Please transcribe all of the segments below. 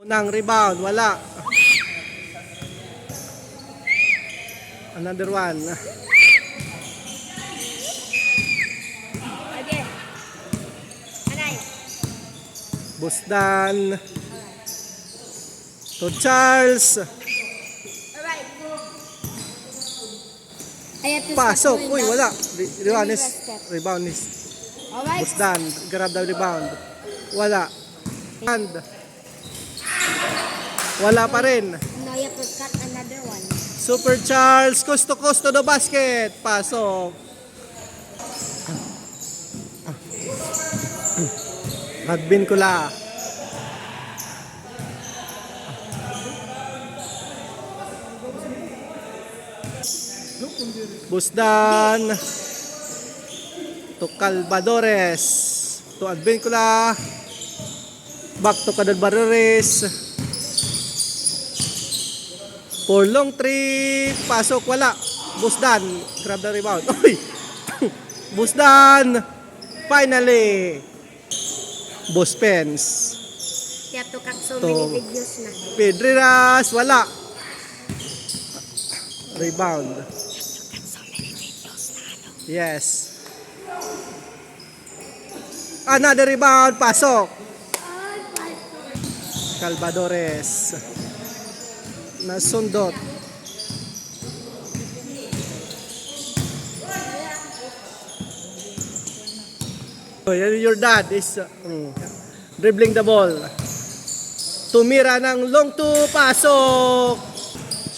Unang rebound, wala. Another one. Okay. Anay. Busdan. To Charles. Alright. I have to Pasok. stop doing Uy, that. wala. Rebound is. Step. Rebound is. Alright. Busdan. Grab the rebound. Wala. And. Wala pa rin. Now you have to cut another one. Super Charles. Coast to the basket. Pasok. Adbin ko la. Busdan. To Calvadores. To Advincula. Back to Calvadores. For long three. Pasok, wala. Busdan. Grab the rebound. Uy! Busdan. Finally. Boss Pence. You have to cut so To- many videos na. Pedreras. Wala. Rebound. Yes. Another rebound. Pasok. Calvadores. Nasundot. So, your dad is dribbling the ball. Tumira ng long two. Pasok.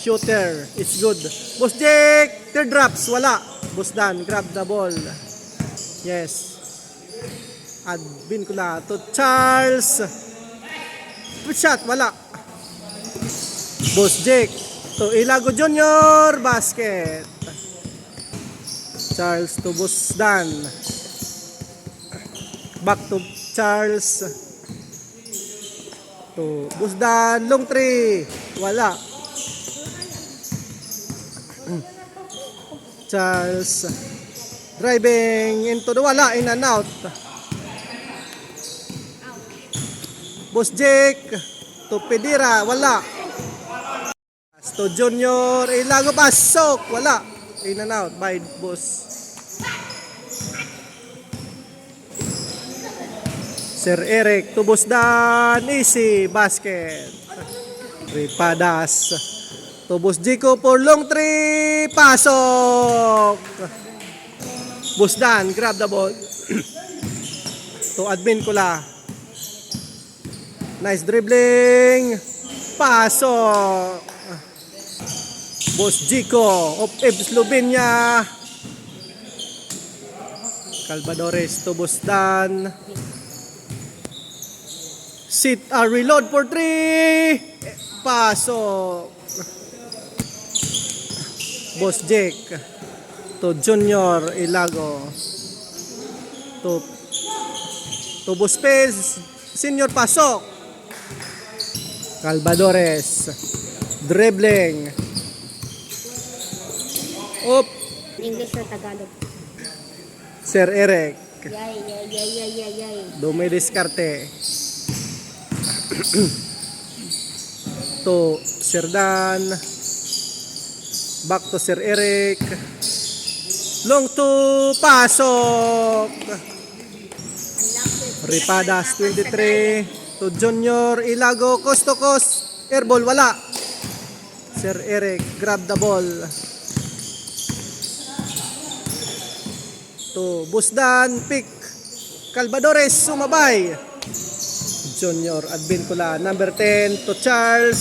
Shooter. It's good. Boss Jake. Teardrops. Wala. Busdan. Grab the ball. Yes. Advincula to Charles. Shot. Wala. Boss Jake. To Ilago Junior. Basket. Charles to Busdan. Back to Charles. To Busdan. Long three. Wala. Charles driving into the wala, in and out. Boss Jake to Pedira, wala. To Junior Ilago, pasok, wala. In and out by Boss. Sir Eric to Busdan, easy basket. Ripadas to Boss Jico for long three. Pasok. Busdan, grab the ball. To Advincula. Nice dribbling. Pasok. Boss Jico of Slovenia. Calvadores to Busdan. Sit a reload for three. Pasok. Boss Jake to Junior Ilago. To Boss Pez. Senior, pasok. Calvadores. Dribbling. Up. English or Tagalog? Sir Eric. Yay. Dumidiskarte. To Sir Dan. Back to Sir Eric. Long two. Pasok. Ripadas 23. To Junior Ilago. Coast to coast. Airball, wala. Sir Eric. Grab the ball. To Busdan. Pick. Calvadores. Sumabay. Junior Advincula. Number 10. To Charles.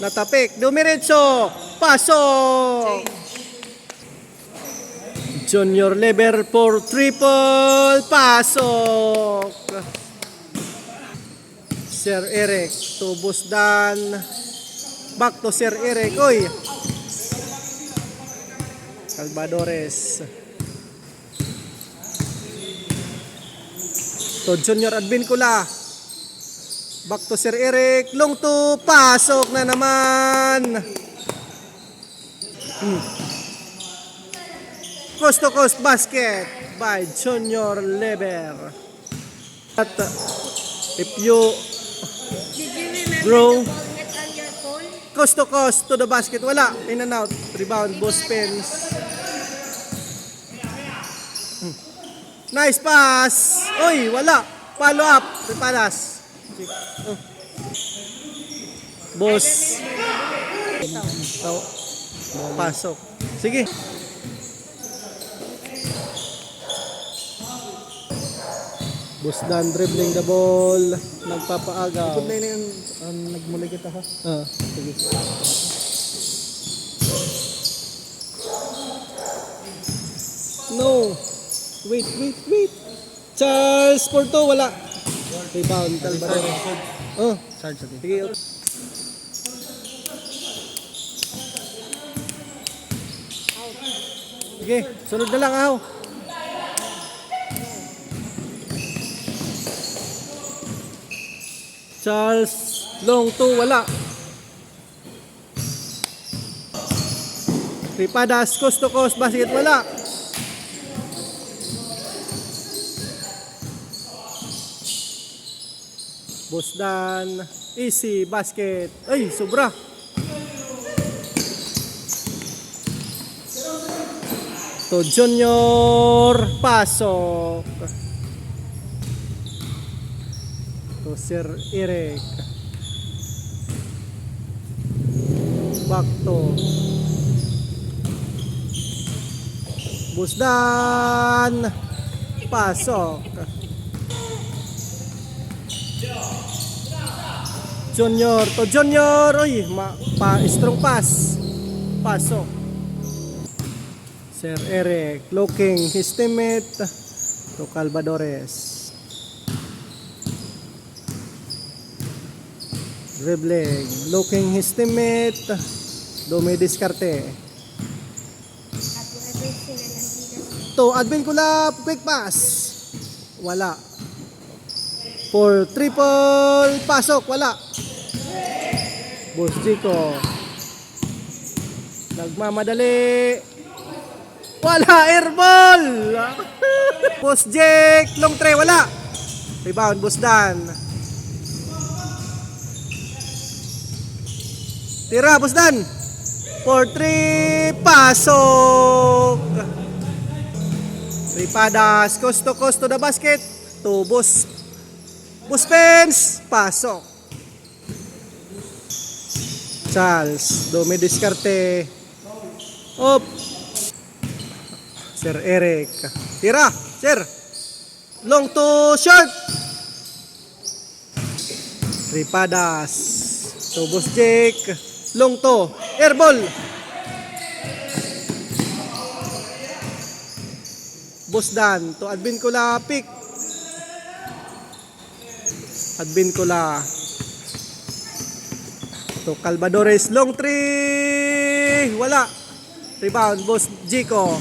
Natapik. Dumiretso. Pasok. Junior Lever for triple. Pasok. Sir Eric to Busdan. Back to Sir Eric. Oy. Calvadores. To Junior Advincula. Back to Sir Eric. Long to. Pasok na naman. Coast to coast basket by Junior Lever. At if you Did you remember Bro. Net on your phone. Coast to the basket. Wala. In and out. Rebound. Boss Pens. Nice pass. Oy, wala. Follow up. Reparas. Boss. Oh, pasok. Sige. Boss Dan dribbling the ball. Nagpapaagaw. Kung na yun, nagmuli kita ha. Sige. No. Wait. Charles Porto, wala. Rebound, Calvaro. Oh, Charge natin. sige. Sige, sunod na lang aw. Charles, long two, wala. Ripadas, coast to coast, basket, wala. Bosdan, easy, basket. Ay, sobra. To Junior, pasok. To Sir Eric. Back to Bosdan, pasok. Junior to Junior. Uy, strong pass. Pasok. Sir Eric looking his teammate to Calvadores. Dribbling, looking his teammate. Dumi diskarte. To Advin Kula, quick pass. Wala. For triple, pasok, wala. Boss Chico. Nagmamadali. Wala, airball. Boss Jake, long tray, wala. Rebound, Boss Dan. Tira, Boss Dan. 4-3, pasok. Ripadas, coast to the basket. To Boss Pens, pasok. Charles, Dumi diskarte. Op. Sir Eric. Tira, Sir. Long to short. Ripadas. To Boss Jake. Long to. Airball. Boss Dan. To Advin Kula pick. Advin Kula. To Calvadores. Long three. Wala. Rebound. Boss Jico.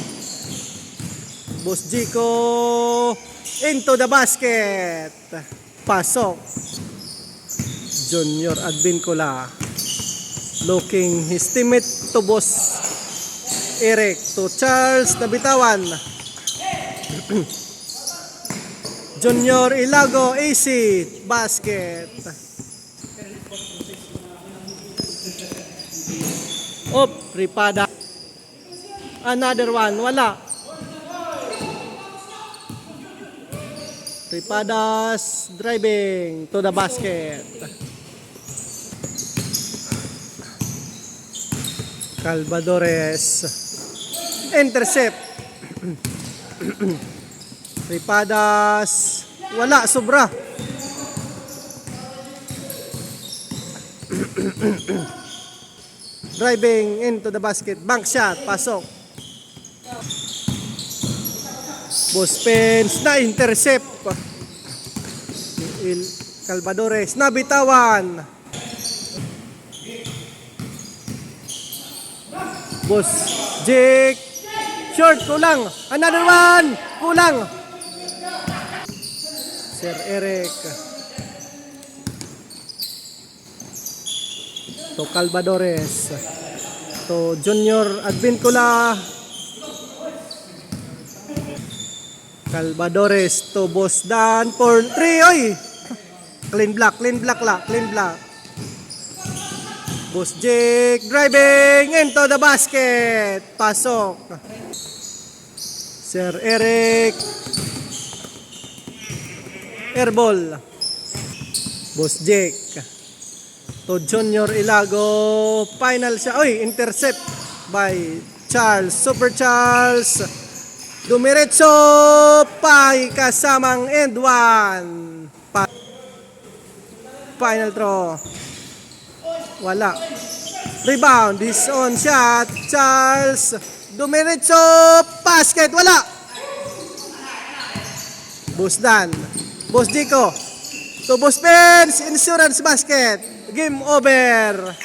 Boss Jico. Into the basket. Pasok. Junior Advin Kula. Looking his teammate to Boss Eric. To Charles. Nabitawan. Junior Ilago. AC. Basket. Op. Ripada. Another one. Wala. Ripadas driving to the basket. Calvadores intercept. Ripadas wala, sobra. Driving into the basket, bank shot, pasok. Boss Pens na intercept. Calvadores nabitawan. Boss Jake short, kulang. Another one, kulang. Sir Eric to Calvadores to Junior Advin Kula. Calvadores to Boss Dan for 3. Oy! Clean block la, clean block. Boss Jake driving into the basket. Pasok. Sir Eric. Airball. Boss Jake. To Junior Ilago. Final siya. Oy, intercept by Charles. Super Charles. Dumiretso. Pay kasamang end one. Final throw. Wala. Rebound. This on shot. Charles. Dumiretso. Basket. Wala. Boss Dan. Boss Dico. To Boss Benz. Insurance basket. Game over.